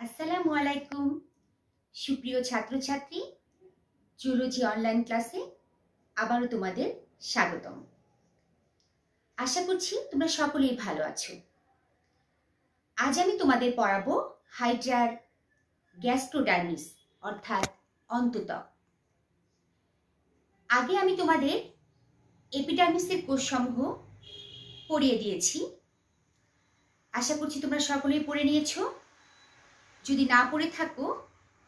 আসসালামু আলাইকুম সুপ্রিয় ছাত্রছাত্রী, জুলজি অনলাইন ক্লাসে আবারও তোমাদের স্বাগতম। আশা করছি তোমরা সকলেই ভালো আছো। আজ আমি তোমাদের পড়াবো হাইড্রার গ্যাস্ট্রোডার্মিস অর্থাৎ অন্তঃত্বক। আগে আমি তোমাদের এপিডার্মিসের কোষসমূহ পড়িয়ে দিয়েছি। আশা করছি তোমরা সকলেই পড়ে নিয়েছো। যদি না পড়ে থাকো,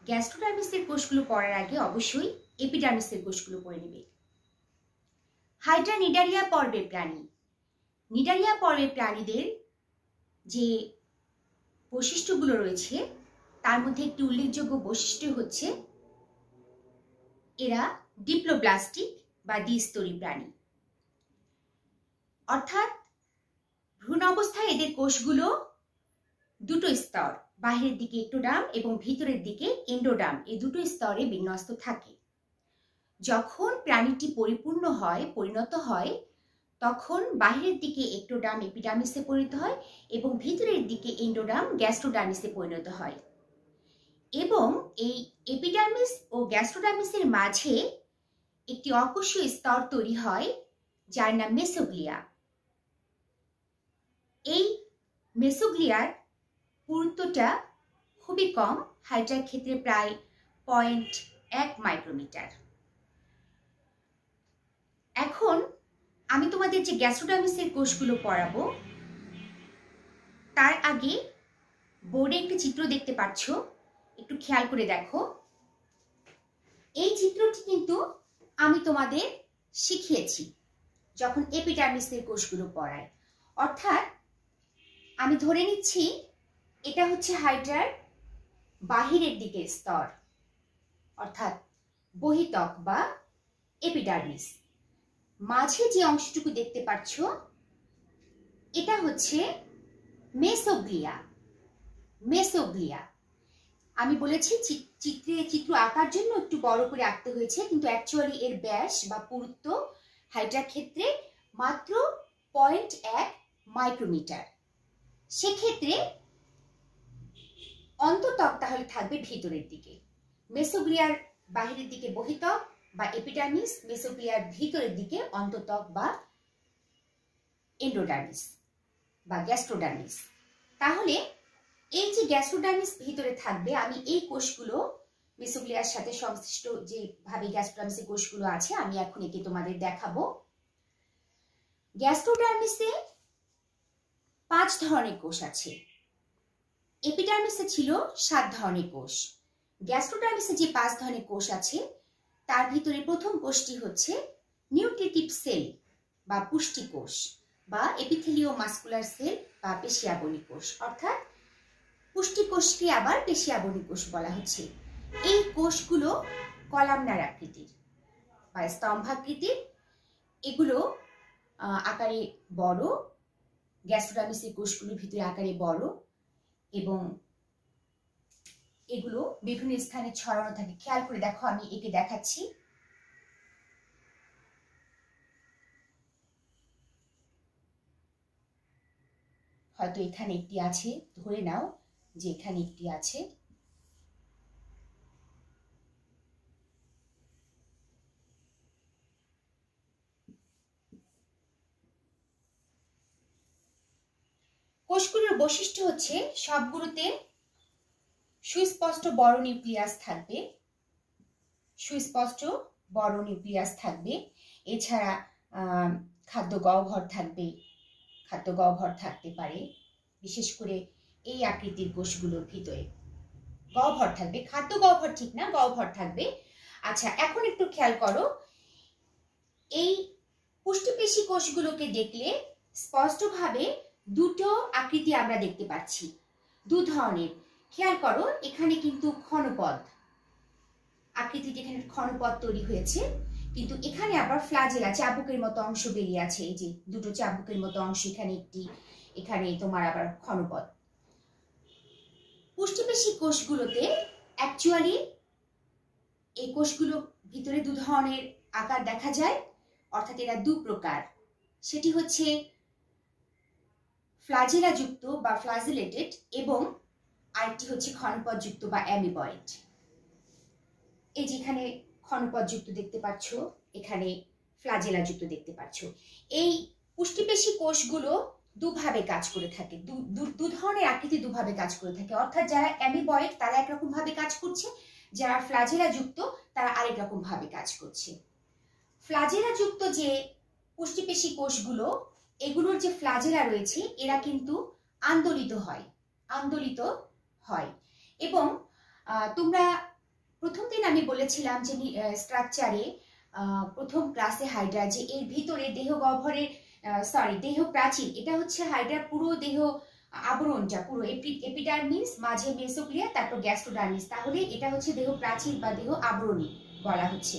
গ্যাস্ট্রোডার্মিসের কোষগুলো পড়ার আগে অবশ্যই এপিডার্মিসের কোষগুলো পড়ে নেবে। হাইড্রা নিডারিয়া পর্বের প্রাণী। নিডারিয়া পর্বের প্রাণীদের যে বৈশিষ্ট্যগুলো রয়েছে তার মধ্যে একটি উল্লেখযোগ্য বৈশিষ্ট্য হচ্ছে এরা ডিপ্লোব্লাস্টিক বা দ্বিস্তরী প্রাণী, অর্থাৎ ভ্রূণ অবস্থায় এদের কোষগুলো দুটো স্তর, বাহিরের দিকে একটোডার্ম এবং ভিতরের দিকে এন্ডোডার্ম, এই দুটো স্তরে বিন্যস্ত থাকে। যখন প্রাণীটি পরিণত হয় তখন বাহিরের দিকে একটোডার্ম এপিডার্মিসে পরিণত হয় এবং ভিতরের দিকে এন্ডোডার্ম গ্যাস্ট্রোডার্মিসে পরিণত হয়। এবং এই এপিডার্মিস ও গ্যাস্ট্রোডার্মিসের মাঝে একটি অকোষীয় স্তর তৈরি হয় যার নাম মেসোগ্লিয়া। এই মেসোগ্লিয়ার পুরুত্বটা খুবই কম, হাইড্রার ক্ষেত্রে প্রায় 0.1 মাইক্রোমিটার। এখন আমি তোমাদের যে গ্যাস্ট্রোডার্মিসের কোষগুলো পড়াবো তার আগে বোর্ডে একটি চিত্র দেখতে পাচ্ছ, একটু খেয়াল করে দেখো। এই চিত্রটি কিন্তু আমি তোমাদের শিখিয়েছি যখন এপিডার্মিসের কোষগুলো পড়াই। অর্থাৎ আমি ধরে নিচ্ছি এটা হচ্ছে হাইড্রার বাহিরের দিকের স্তর, অর্থাৎ বহিত্বক বা এপিডার্মিস। মাঝে যে অংশটুকু দেখতে পাচ্ছ এটা হচ্ছে মেসোগ্লিয়া। মেসোগ্লিয়া আমি বলেছি চিত্র আঁকার জন্য একটু বড় করে আঁকতে হয়েছে, কিন্তু অ্যাকচুয়ালি এর ব্যাস বা পুরুত্ব হাইড্রার ক্ষেত্রে মাত্র 0.1 মাইক্রোমিটার। সেক্ষেত্রে অন্তঃত্বক তাহলে থাকবে ভিতরের দিকে। মেসোগ্লিয়ার বাহিরের দিকে বহিত্বক বা এপিডার্মিস, মেসোগ্লিয়ার ভিতরের দিকে অন্তঃত্বক বা এন্ডোডার্মিস বা গ্যাস্ট্রোডার্মিস। তাহলে এই যে গ্যাস্ট্রোডার্মিস ভিতরে থাকবে, আমি এই কোষগুলো মেসোগ্লিয়ার সাথে সংশ্লিষ্ট যেভাবে গ্যাস্ট্রোডার্মিসের কোষগুলো আছে আমি এখন একে তোমাদের দেখাবো। গ্যাস্ট্রোডার্মিসে 5 ধরনের কোষ আছে। এপিডার্মিসে ছিল 7 ধরনের কোষ। গ্যাস্ট্রোডার্মিসে যে 5 ধরনের কোষ আছে তার ভিতরে প্রথম কোষটি হচ্ছে নিউট্রিটিভ সেল বা পুষ্টি কোষ বা এপিথেলিও মাস্কুলার সেল বা পেশিয়াবনী কোষ, অর্থাৎ পুষ্টি কোষকে আবার পেশিয়াবনী কোষ বলা হচ্ছে। এই কোষগুলো কলামনার আকৃতির বা স্তম্ভাকৃতির। এগুলো আকারে বড়, গ্যাস্ট্রোডার্মিসের কোষগুলোর ভিতরে আকারে বড় এবং এগুলো বিভিন্ন স্থানে ছড়ানো থাকে। খেয়াল করে দেখো, আমি একে দেখাচ্ছি। হয়তো এখানে একটি আছে, ধরে নাও যে এখানে একটি আছে। কোষগুলোর বৈশিষ্ট্য হচ্ছে সবগুলোতে সুস্পষ্ট বড় নিউক্লিয়াস থাকবে, সুস্পষ্ট বড় নিউক্লিয়াস থাকবে। এছাড়া খাদ্য গহ্বর থাকবে, খাদ্য গহ্বর থাকতে পারে। বিশেষ করে এই আকৃতির কোষগুলোর ভিতরে গহ্বর থাকবে, খাদ্য গহ্বর ঠিক না, গহ্বর থাকবে। আচ্ছা, এখন একটু খেয়াল করো, এই পুষ্টিপেশী কোষগুলোকে দেখলে স্পষ্টভাবে দুটো আকৃতি আমরা দেখতে পাচ্ছি, 2 ধরনের। খেয়াল করো, এখানে কিন্তু ক্ষণপদ আকৃতিতে এখানে ক্ষণপদ তৈরি হয়েছে, কিন্তু এখানে আবার ফ্লাজেলা চাবুকের মতো অংশ বেরিয়ে আছে। এই যে দুটো চাবুকের মতো অংশ, এখানে একটি, এখানে তোমার আবার ক্ষণপদ। পুষ্টিপেশী কোষগুলোতে অ্যাকচুয়ালি এই কোষগুলো ভিতরে 2 ধরনের আকার দেখা যায়, অর্থাৎ এরা 2 প্রকার। সেটি হচ্ছে ফ্লাজেলা যুক্ত বা ফ্লাজেলেটেড এবং আরেকটি হচ্ছে ক্ষণপথযুক্ত বা অ্যামিবয়েড। এই যেখানে ক্ষণপথযুক্ত দেখতে পাচ্ছ, এখানে ফ্লাজেলাযুক্ত দেখতে পাচ্ছ। এই পুষ্টিপেশী কোষগুলো দুভাবে কাজ করে থাকে, দু ধরনের আকৃতি দুভাবে কাজ করে থাকে। অর্থাৎ যারা অ্যামিবয়েড তারা একরকম ভাবে কাজ করছে, যারা ফ্লাজেলাযুক্ত তারা আরেক রকম ভাবে কাজ করছে। ফ্লাজেলাযুক্ত যে পুষ্টিপেশী কোষগুলো, এগুলোর যে ফ্লাজেলা রয়েছে এরা কিন্তু আন্দোলিত হয় এবং তোমরা প্রথম দিন আমি বলেছিলাম যে স্ট্রাকচারে প্রথম ক্লাসে হাইড্রা যে এর ভিতরে দেহ গহ্বরের দেহ প্রাচীর, এটা হচ্ছে হাইড্রার পুরো দেহ আবরণটা, পুরো এপিডার্মিস, মাঝে মেসোগ্লিয়া, তারপর গ্যাস্ট্রোডার্মিস, তাহলে এটা হচ্ছে দেহ প্রাচীর বা দেহ আবরণী বলা হচ্ছে।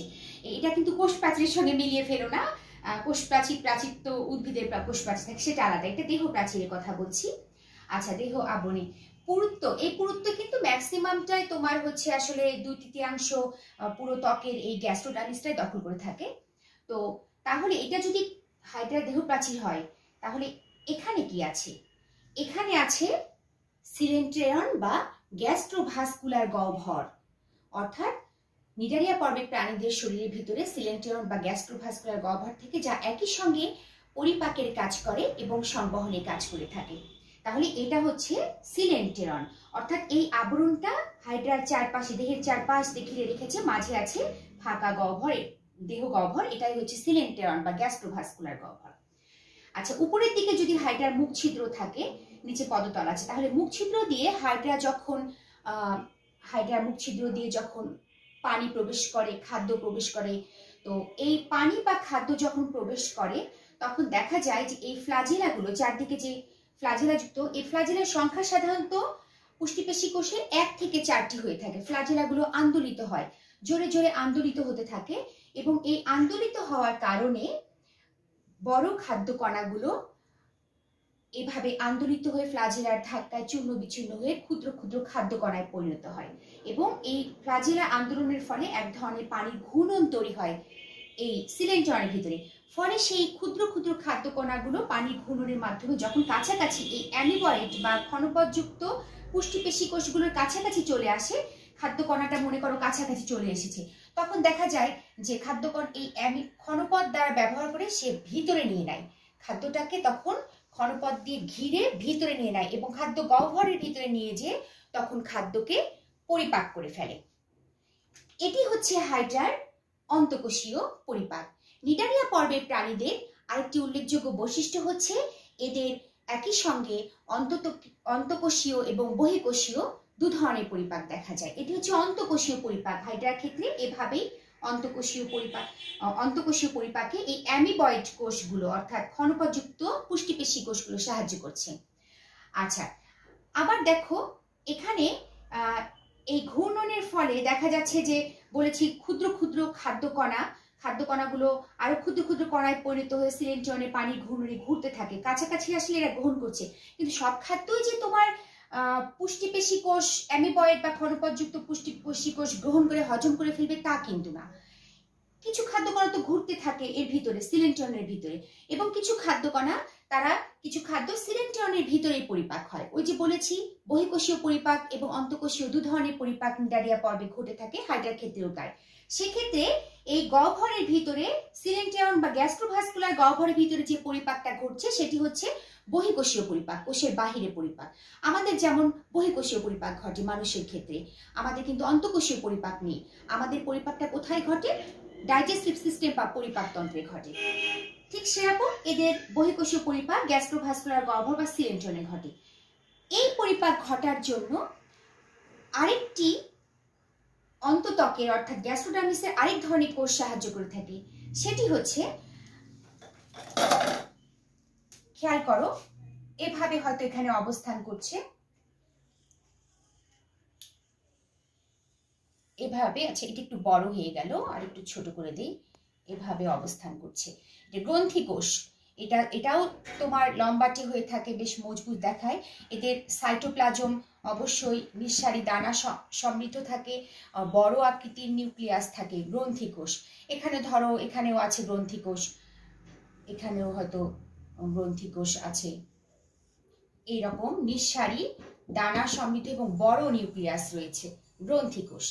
এটা কিন্তু কোষ প্রাচীরের সঙ্গে মিলিয়ে ফেলো না, কোষ প্রাচীর তো উদ্ভিদের কোষ প্রাচীর থাকে, সেটা আলাদা, এটা দেহ প্রাচীরের কথা বলছি। আচ্ছা, দেহ আবরণী পুরুত্ব, এই পুরুত্ব কিন্তু ম্যাক্সিমামটাই তোমার হচ্ছে আসলে 2/3 পুরো ত্বকের এই গ্যাস্ট্রোডার্মিসটাই দখল করে থাকে। তো তাহলে এটা যদি হাইড্রার দেহ প্রাচীর হয়, তাহলে এখানে কি আছে? এখানে আছে সিলেন্ট্রিয়ন বা গ্যাস্ট্রোভাস্কুলার গহ্বর। অর্থাৎ নিডারিয়া পর্বের প্রাণীদের শরীরের ভিতরে সিলেন্ট্রিয়ন বা গ্যাস্ট্রোভাস্কুলার গহ্বর থেকে যা একই সঙ্গে পরিপাকের কাজ করে এবং সংবহনের কাজ করে থাকে। তাহলে এটা হচ্ছে সিলেন্টেরন, অর্থাৎ এই আবরণটা হাইড্রার চারপাশে, দেহের চারপাশ ঘিরে রেখেছে, মাঝে আছে ফাঁকা গহ্বর, দেহ গহ্বর, এটাই হচ্ছে সিলেন্টেরন বা গ্যাস্ট্রোভাস্কুলার গহ্বর। আচ্ছা, উপরের দিকে যদি হাইড্রার মুখ ছিদ্র থাকে, নিচে পদতল আছে, তাহলে মুখ ছিদ্র দিয়ে হাইড্রার মুখ ছিদ্র দিয়ে যখন পানি প্রবেশ করে, খাদ্য প্রবেশ করে, তো এই পানি বা খাদ্য যখন প্রবেশ করে তখন দেখা যায় যে এই ফ্লাজেলাগুলো, চারদিকে যে ফ্লাজেলাযুক্ত, এই ফ্লাজেলার সংখ্যা সাধারণত পুষ্টিপেশী কোষে 1 থেকে 4টি হয়ে থাকে। ফ্লাজেলাগুলো আন্দোলিত হয়, জোরে জোরে আন্দোলিত হতে থাকে এবং এই আন্দোলিত হওয়ার কারণে বড় খাদ্য কণাগুলো এভাবে আন্দোলিত হয়ে ফ্লাজেলার ধাক্কায় চূর্ণ বিচূর্ণ হয়ে ক্ষুদ্র ক্ষুদ্র খাদ্য কণায় পরিণত হয় এবং এই ফ্লাজেলা আন্দোলনের ফলে এক ধরনের পানির ঘূর্ণন তৈরি হয় এই সিলেন্ট্রনের ভিতরে। ফলে সেই ক্ষুদ্র ক্ষুদ্র খাদ্য কণাগুলো পানির ঘূর্ণনের মাধ্যমে যখন কাছাকাছি এই অ্যামিবয়েড বা ক্ষণপথযুক্ত পুষ্টিপেশী কোষগুলোর কাছাকাছি চলে আসে, খাদ্য কণাটা মনে করো কাছাকাছি চলে এসেছে, তখন দেখা যায় যে খাদ্যকণ এই ক্ষণপথ দ্বারা ব্যবহার করে সে ভিতরে নিয়ে নেয় খাদ্যটাকে, তখন ক্ষণপথ দিয়ে ঘিরে ভিতরে নিয়ে নেয় এবং খাদ্য গহ্বরের ভিতরে নিয়ে যেয়ে তখন খাদ্যকে পরিপাক করে ফেলে। এটি হচ্ছে হাইড্রার অন্তঃকোষীয় পরিপাক। নিডারিয়া পর্বের প্রাণীদের আরেকটি উল্লেখযোগ্য বৈশিষ্ট্য হচ্ছে এদের একই সঙ্গে অন্তঃকোষীয় এবং বহিঃকোষীয় দু ধরনের পরিপাক দেখা যায়। এটি হচ্ছে অন্তঃকোষীয় পরিপাক। হাইড্রার ক্ষেত্রে এভাবেই অন্তঃকোষীয় পরিপাকে এই অ্যামিবয়েড কোষগুলো অর্থাৎ ক্ষণপথযুক্ত পুষ্টিপেশী কোষগুলো সাহায্য করছে। আচ্ছা, আবার দেখো এখানে এই ঘূর্ণনের ফলে দেখা যাচ্ছে যে বলেছি ক্ষুদ্র ক্ষুদ্র খাদ্য কণাগুলো আরো ক্ষুদ্র ক্ষুদ্র কণায় পরিণত হয়ে সিলেন্ট্রনে পানির ঘূর্ণনে ঘুরতে থাকে, কাছাকাছি আসলে এরা গ্রহণ করছে। কিন্তু সব খাদ্যই যে তোমার পুষ্টিপেশী কোষ, অ্যামিবয়েড বা ক্ষণপথযুক্ত পুষ্টিপেশী কোষ গ্রহণ করে হজম করে ফেলবে তা কিন্তু না। কিছু খাদ্য কণা তো ঘুরতে থাকে এর ভিতরে, সিলেন্ট্রনের ভিতরে, এবং কিছু খাদ্য সিলেন্ট্রনের ভিতরেই পরিপাক হয়। ওই যে বলেছি বহিঃকোষীয় পরিপাক এবং অন্তঃকোষীয় দু ধরনের পরিপাক নিডারিয়া পর্বে ঘটে থাকে, হাইড্রার ক্ষেত্রেও তাই। সেক্ষেত্রে এই গহ্বরের ভিতরে সিলেন্ট্রন বা গ্যাস্ট্রোভাস্কুলার গহ্বরের ভিতরে যে পরিপাকটা ঘটছে সেটি হচ্ছে বহিঃকোষীয় পরিপাক, কোষের বাহিরে পরিপাক। আমাদের যেমন বহিঃকোষীয় পরিপাক ঘটে মানুষের ক্ষেত্রে, আমাদের কিন্তু অন্তঃকোষীয় পরিপাক নেই। আমাদের পরিপাকটা কোথায় ঘটে? ডাইজেস্টিভ সিস্টেম বা পরিপাকতন্ত্রে ঘটে। ঠিক সেরকম এদের বহিঃকোষীয় পরিপাক গ্যাস্ট্রোভাস্কুলার গহ্বর বা সিলেন্ট্রনে ঘটে। এই পরিপাক ঘটার জন্য আরেকটি অন্তঃত্বকের অর্থাৎ গ্যাস্ট্রোডার্মিসের আরেক ধরনের কোষ সাহায্য করে থাকে, সেটি হচ্ছে, খেয়াল করো এভাবে হয়তো এখানে অবস্থান করছে, এভাবে, আচ্ছা এটা একটু বড় হয়ে গেল, আর একটু ছোট করে দেই, এভাবে অবস্থান করছে। গ্রন্থি কোষ, এটাও তোমার লম্বাটে হয়ে থাকে, বেশ মজবুত দেখায়। এদের সাইটোপ্লাজম অবশ্যই নিঃসারী দানা সমৃদ্ধ থাকে, বড় আকৃতির নিউক্লিয়াস থাকে। গ্রন্থি কোষ, এখানে ধরো এখানেও আছে গ্রন্থি কোষ, এখানেও হয়তো গ্রন্থি কোষ আছে। এইরকম নিঃসারী দানা সমৃদ্ধ এবং বড় নিউক্লিয়াস রয়েছে গ্রন্থিকোষ।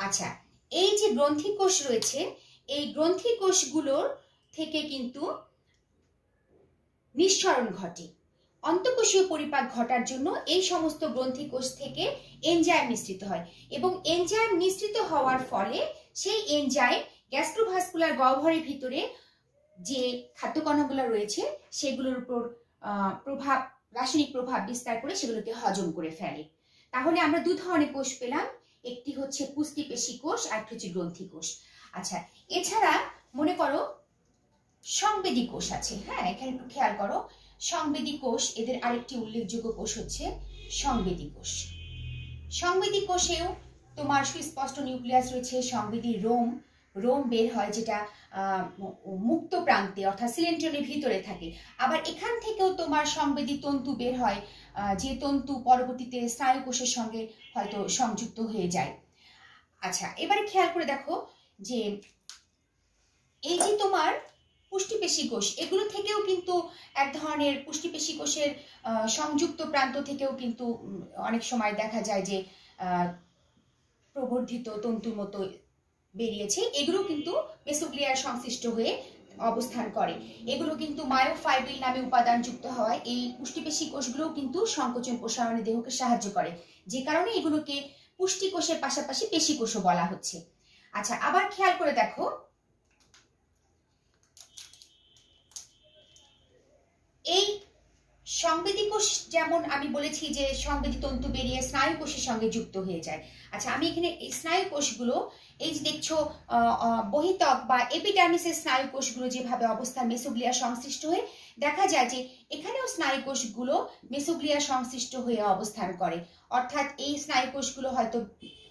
আচ্ছা, এই যে গ্রন্থিকোষ রয়েছে, এই গ্রন্থিকোষগুলোর থেকে কিন্তু নিঃসরণ ঘটে। অন্তঃকোষীয় পরিপাক ঘটার জন্য এই সমস্ত গ্রন্থিকোষ থেকে এনজাইম নিঃসৃত হয় এবং এনজাইম নিঃসৃত হওয়ার ফলে সেই এনজাইম গ্যাস্ট্রোভাস্কুলার গহ্বরের ভিতরে যে খাদ্যকণাগুলো রয়েছে সেগুলোর উপর রাসায়নিক প্রভাব বিস্তার করে সেগুলোকে হজম করে ফেলে। তাহলে আমরা দু ধরনের কোষ পেলাম, একটি হচ্ছে পুষ্টিপেশী কোষ আর একটি হচ্ছে গ্রন্থিকোষ। আচ্ছা, এছাড়া মনে করো সংবেদী কোষ আছে। হ্যাঁ, এখানে একটু খেয়াল করো, সংবেদী কোষ, এদের আরেকটি উল্লেখযোগ্য কোষ হচ্ছে সংবেদী কোষ। সংবেদী কোষেও তোমার সুস্পষ্ট নিউক্লিয়াস রয়েছে, সংবেদী রোম বের হয় যেটা মুক্ত প্রান্তে অর্থাৎ সিলিন্ড্রনের ভিতরে থাকে। আবার এখান থেকেও তোমার সংবেদী তন্তু বের হয়, যে তন্তু পরবর্তীতে স্নায়ু কোষের সঙ্গে হয়তো সংযুক্ত হয়ে যায়। আচ্ছা, এবারে খেয়াল করে দেখো যে এই যে তোমার পুষ্টিপেশী কোষ, এগুলো থেকেও কিন্তু এক ধরনের পুষ্টিপেশী কোষের সংযুক্ত প্রান্ত থেকেও কিন্তু অনেক সময় দেখা যায় যে প্রবর্ধিত তন্তুর মতো বেরিয়েছে। এগুলো কিন্তু মেসোগ্লিয়ার সংশ্লিষ্ট হয়ে অবস্থান করে। এগুলো কিন্তু মায়োফাইব্রিল নামে উপাদান যুক্ত হওয়ায় এই পুষ্টিপেশী কোষগুলোও কিন্তু সংকোচন প্রসারণে দেহকে সাহায্য করে, যে কারণে এগুলোকে পুষ্টি কোষের পাশাপাশি পেশী কোষও বলা হচ্ছে। আচ্ছা, আবার খেয়াল করে দেখো, এই সংবেদী কোষ যেমন আমি বলেছি যে সংবেদী তন্তু বেরিয়ে স্নায়ু কোষের সঙ্গে যুক্ত হয়ে যায়। আচ্ছা, আমি এখানে এই স্নায়ু কোষগুলো, এই যে দেখছো বহিতক বা এপিডার্মিসের স্নায়ু কোষগুলো যেভাবে অবস্থান মেসোগ্লিয়া সংশ্লিষ্ট হয়ে, দেখা যায় যে এখানেও স্নায়ু কোষগুলো মেসোগ্লিয়া সংশ্লিষ্ট হয়ে অবস্থান করে। অর্থাৎ এই স্নায়ু কোষগুলো হয়তো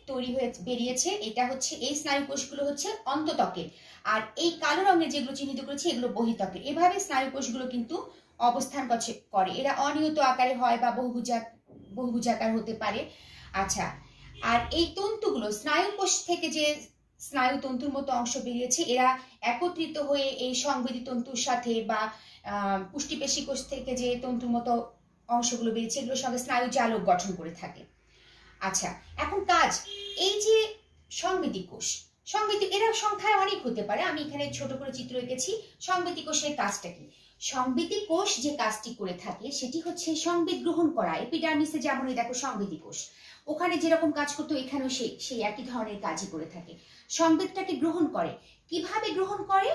তৈরি হয়ে বেরিয়েছে, এটা হচ্ছে এই স্নায়ু কোষগুলো হচ্ছে অন্তত্বকের, আর এই কালো রঙের যেগুলো চিহ্নিত করেছি এগুলো বহিতকের। এভাবে স্নায়ু কোষগুলো কিন্তু অবস্থান করে। এরা অনিয়ত আকারে হয় বা বহুভুজাকার হতে পারে। আচ্ছা, আর এই তন্তুগুলো স্নায়ু কোষ থেকে যে স্নায়ু তন্তুর মতো অংশ বেরিয়েছে, এরা একত্রিত হয়ে এই সংবেদী তন্তুর সাথে বা পুষ্টিপেশী কোষ থেকে যে তন্তুর মতো অংশগুলো বেরিয়েছে এগুলোর সঙ্গে স্নায়ু জালক গঠন করে থাকে। আচ্ছা, এখন কাজ, এই যে সংবেদী কোষ, এরা সংখ্যায় অনেক হতে পারে, আমি এখানে ছোট করে চিত্র এঁকেছি। সংবেদী কোষের কাজটা কি? সংবেদী কোষ যে কাজটি করে থাকে সেটি হচ্ছে সংবেদ গ্রহণ করা। এপিডার্মিসে যেমন দেখো সংবেদী কোষ, ওখানে যেরকম কাজ করতো এখানেও সেই একই ধরনের কাজই করে থাকে। সংবেদটাকে গ্রহণ করে। কিভাবে গ্রহণ করে?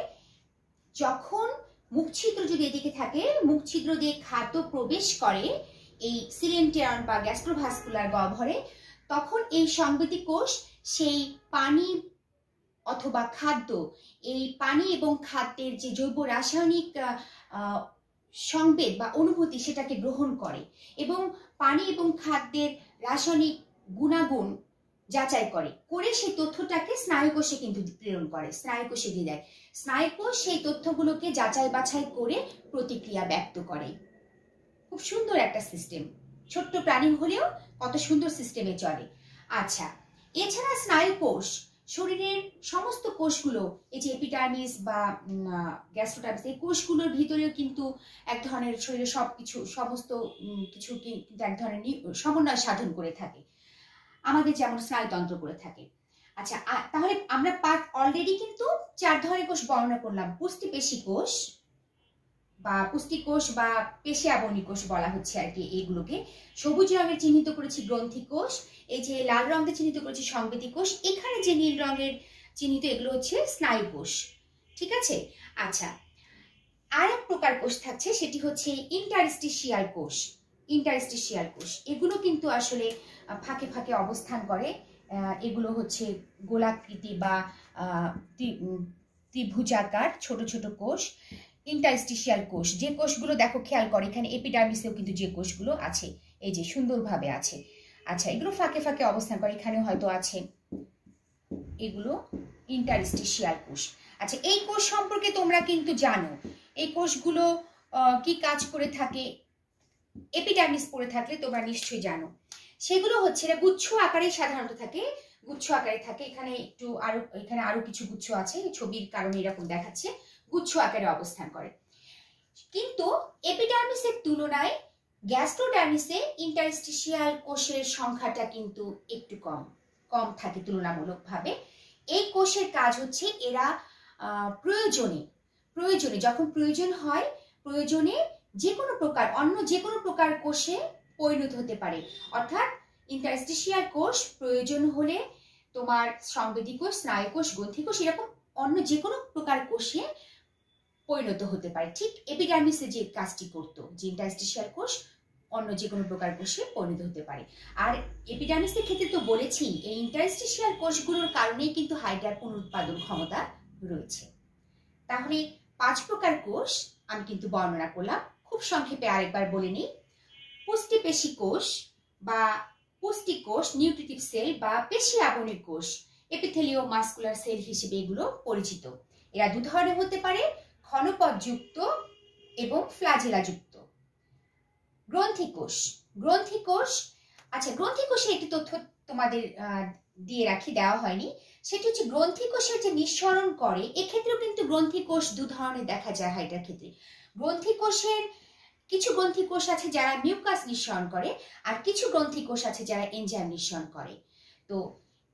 যখন মুখছিদ্র যদি এদিকে থাকে, মুখছিদ্র দিয়ে খাদ্য প্রবেশ করে এই সিলিন্টেরন বা গ্যাস্ট্রোভাস্কুলার গহ্বরে, তখন এই সংবেদী কোষ সেই পানি অথবা খাদ্য, এই পানি এবং খাদ্যের যে জৈব রাসায়নিক সংবেদ বা অনুভূতি সেটাকে গ্রহণ করে এবং পানি এবং খাদ্যের রাসায়নিক গুণাগুণ যাচাই করে সেই তথ্যটাকে স্নায়ুকোষে কিন্তু প্রেরণ করে, স্নায়ুকোষে দিয়ে দেয়। স্নায়ুকোষ সেই তথ্যগুলোকে যাচাই বাছাই করে প্রতিক্রিয়া ব্যক্ত করে। খুব সুন্দর একটা সিস্টেম, ছোট্ট প্রাণী হলেও কত সুন্দর সিস্টেমে চলে। আচ্ছা, এছাড়া স্নায়ুকোষ শরীরের সমস্ত কোষগুলো, এই যে এপিডার্মিস বা গ্যাস্ট্রোডার্মিস, এই কোষগুলোর ভিতরেও কিন্তু এক ধরনের শরীরের সমস্ত কিছু কিন্তু এক ধরনের সমন্বয় সাধন করে থাকে, আমাদের যেমন স্নায়ুতন্ত্র করে থাকে। আচ্ছা, তাহলে আমরা অলরেডি কিন্তু 4 ধরনের কোষ বর্ণনা করলাম। পুষ্টিপেশী কোষ বা পুষ্টিকোষ বা পেশিয়াবনী কোষ বলা হচ্ছে আর কি এগুলোকে। সবুজ রঙের চিহ্নিত করেছি গ্রন্থি কোষ, এই যে লাল রঙের চিহ্নিত করেছি সংবেদী কোষ, এখানে যে নীল রঙের চিহ্নিত এগুলো হচ্ছে স্নায়ু কোষ। ঠিক আছে? আচ্ছা, আর এক প্রকার কোষ থাকছে, সেটি হচ্ছে ইন্টারস্টিশিয়াল কোষ। ইন্টারস্টিশিয়াল কোষ এগুলো কিন্তু আসলে ফাঁকে ফাঁকে অবস্থান করে। এগুলো হচ্ছে গোলাকৃতি বা ত্রিভুজাকার ছোট ছোট কোষ। ইন্টারস্টিশিয়াল কোষ, যে কোষগুলো দেখো খেয়াল করে এখানে এপিডার্মিসেও কিন্তু যে কোষগুলো আছে এই যে সুন্দরভাবে আছে। আচ্ছা, এগুলো ফাঁকে ফাঁকে অবস্থান করে, এখানেও হয়তো আছে, এগুলো ইন্টারস্টিশিয়াল কোষ। আচ্ছা, এই কোষ সম্পর্কে তোমরা কিন্তু জানো, এই কোষগুলো কি কাজ করে থাকে, এপিডার্মিস পড়ে থাকলে তোমরা নিশ্চয়ই জানো। সেগুলো হচ্ছে গুচ্ছ আকারে সাধারণত থাকে, গুচ্ছ আকারে থাকে। এখানে আরো কিছু গুচ্ছ আছে, ছবির কারণে এরকম দেখাচ্ছে, গুচ্ছ আকারে অবস্থান করে। কিন্তু এপিডার্মিসের তুলনায় গ্যাস্ট্রোডার্মিসে ইন্টারস্টিশিয়াল কোষের সংখ্যাটা কিন্তু একটু কম থাকে তুলনামূলকভাবে। এই কোষের কাজ হচ্ছে এরা প্রয়োজনে যখন প্রয়োজন হয়, প্রয়োজনে অন্য যে কোনো প্রকার কোষে পরিণত হতে পারে। অর্থাৎ ইন্টারস্টিশিয়াল কোষ প্রয়োজন হলে তোমার সংবেদী কোষ, স্নায়ু কোষ, গ্রন্থি কোষ এরকম অন্য যে কোনো প্রকার কোষে পরিণত হতে পারে। ঠিক এপিডার্মিসে যে কাজটি করতো, যে ইন্টারস্টিশিয়াল কোষ অন্য যে কোনো প্রকার কোষে পরিণত হতে পারে। আর এপিডার্মিসের ক্ষেত্রে তো বলেছি, এই ইন্টারস্টিশিয়াল কোষগুলোর কারণেই কিন্তু হাইড্রার পুনরুৎপাদন ক্ষমতা রয়েছে। তাহলে 5 প্রকার কোষ আমি কিন্তু বর্ণনা করলাম। খুব সংক্ষেপে আরেকবার বলে নিই। পুষ্টিপেশী কোষ বা পুষ্টি কোষ, নিউট্রিটিভ সেল বা পেশি আবরণী কোষ, এপিথেলিও মাস্কুলার সেল হিসেবে এগুলো পরিচিত। এরা 2 ধরনের হতে পারে, ঘনপথযুক্ত এবং ফ্ল্যাজেলাযুক্ত। গ্রন্থি কোষ, আচ্ছা গ্রন্থি কোষের একটি তথ্য তোমাদের দেওয়া হয়নি, সেটি হচ্ছে গ্রন্থি কোষের যে নিঃসরণ করে, এক্ষেত্রেও কিন্তু গ্রন্থি কোষ 2 ধরনের দেখা যায় হাইড্রার ক্ষেত্রে। কিছু গ্রন্থি কোষ আছে যারা মিউকাস নিঃসরণ করে, আর কিছু গ্রন্থি কোষ আছে যারা এনজাইম নিঃসরণ করে। তো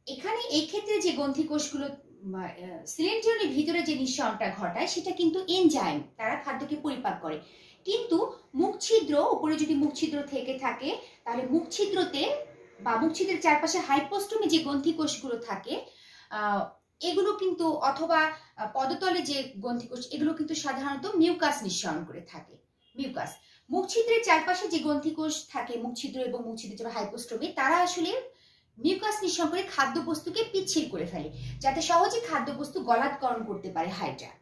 এখানে এই ক্ষেত্রে যে গ্রন্থি কোষগুলো সিলিন্ডারের ভিতরে যে নিঃসরণটা ঘটায় সেটা কিন্তু এনজাইম, তারা খাদ্যকে পরিপাক করে। কিন্তু মুখছিদ্র, উপরে যদি মুখছিদ্র থেকে থাকে তাহলে মুখছিদ্রতে বা মুখছিদ্রের চারপাশে হাইপোস্টোমে যে গ্রন্থি কোষগুলো থাকে এগুলো কিন্তু, অথবা পদতলে যে গ্রন্থি কোষ, এগুলো কিন্তু সাধারণত মিউকাস নিঃসরণ করে থাকে। মিউকাস, মুখছিদ্রের চারপাশে যে গ্রন্থি কোষ থাকে মুখছিদ্র এবং মুখছিদ্রের যে হাইপোস্টোমে, তারা আসলে মিউকাস নিঃসরণ করে খাদ্যবস্তুকে পিচ্ছিল করে ফেলে, যাতে সহজে খাদ্যবস্তু গলাধকরণ করতে পারে হাইড্রা।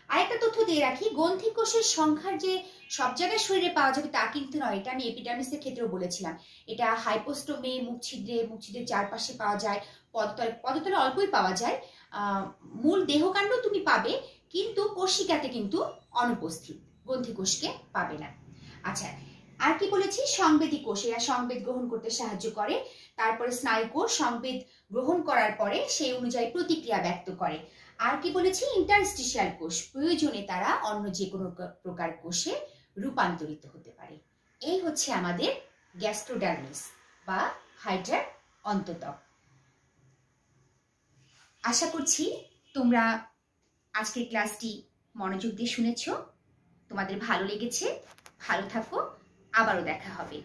আরেকটা তথ্য দিয়ে রাখি, গ্রন্থি কোষের সংখ্যার যে সব জায়গায় শরীরে পাওয়া যাবে তা কিন্তু নয়। এটা আমি এপিডার্মিসের ক্ষেত্রেও বলেছিলাম। এটা হাইপোস্টোমে, মুখছিদ্রের চারপাশে পাওয়া যায়, পদতলে অল্পই পাওয়া যায়। মূল দেহকাণ্ড তুমি পাবে, কিন্তু কোষিকাতে কিন্তু অনুপস্থিত, গ্রন্থি কোষকে পাবে না। আচ্ছা, আর কি বলেছি, সংবেদী কোষ, এরা সংবেদ গ্রহণ করতে সাহায্য করে। তারপরে স্নায়ু কোষ সংবেদ গ্রহণ করার পরে সেই অনুযায়ী প্রতিক্রিয়া ব্যক্ত করে। আর কি বলেছি, ইন্টারস্টিশিয়াল কোষ প্রয়োজনে তারা অন্য যে কোনো প্রকার কোষে রূপান্তরিত হতে পারে। এই হচ্ছে আমাদের গ্যাস্ট্রোডার্মিস বা হাইড্রার অন্ততক। আশা করছি তোমরা আজকের ক্লাসটি মনোযোগ দিয়ে শুনেছ, তোমাদের ভালো লেগেছে। ভালো থাকো, আবারও দেখা হবে।